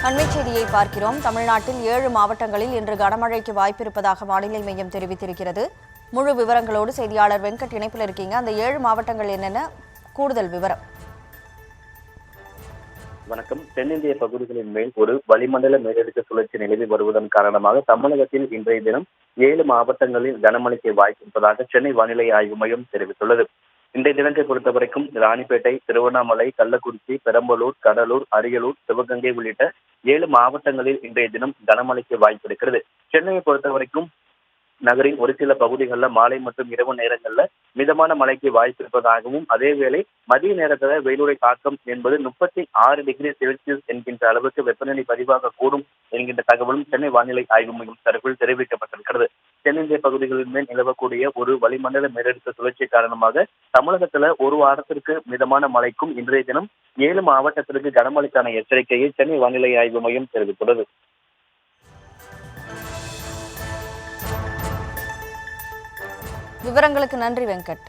அண்மைச் செய்தியை பார்க்கிறோம். தமிழ்நாட்டில் 7 மாவட்டங்களில் இன்று கனமழைக்கு வாய்ப்பிருப்பதாக வானிலை மையம் தெரிவித்திருக்கிறது. முழு விவரங்களோடு செய்தியாளர் வெங்கட் இணைப்பில் இருக்கீங்க. அந்த 7 மாவட்டங்கள் என்னென்ன, கூடுதல் விவரம்? வணக்கம். தென்னிந்திய பகுதிகளின் மேல் ஒரு வளிமண்டல மேலடுக்கு சுழற்சி நிலவி வருவதன் காரணமாக தமிழகத்தில் இன்றைய தினம் 7 மாவட்டங்களில் கனமழைக்கு வாய்ப்பிருப்பதாக சென்னை வானிலை ஆய்வு மையம் தெரிவித்துள்ளது. இன்றைய தினத்தை பொறுத்தவரைக்கும் ராணிப்பேட்டை, திருவண்ணாமலை, கள்ளக்குறிச்சி, பெரம்பலூர், கடலூர், அரியலூர், சிவகங்கை உள்ளிட்ட 7 மாவட்டங்களில் இன்றைய தினம் கனமழைக்கு வாய்ப்பு இருக்கிறது. சென்னையை பொறுத்தவரைக்கும் நகரின் ஒரு சில பகுதிகளில் மாலை மற்றும் இரவு நேரங்களில் மிதமான மழைக்கு வாய்ப்பு இருப்பதாகவும், அதேவேளை மதிய நேரத்தில் வெயிலுடைய தாக்கம் என்பது 36 டிகிரி செல்சியஸ் என்கின்ற அளவுக்கு வெப்பநிலை பதிவாக கூடும் என்கின்ற தகவலும் சென்னை வானிலை ஆய்வு மையம் தரப்பில் தெரிவிக்கப்பட்டிருக்கிறது. தென்னிந்திய பகுதிகளின் மேல் நிலவக்கூடிய ஒரு வளிமண்டல மேலடுக்கு சுழற்சி காரணமாக தமிழகத்துல ஒரு வாரத்திற்கு மிதமான மழைக்கும் இன்றைய தினம் 7 மாவட்டத்திற்கு கனமழைக்கான எச்சரிக்கையை சென்னை வானிலை ஆய்வு மையம் தெரிவித்துள்ளது. விவரங்களுக்கு நன்றி வெங்கட்.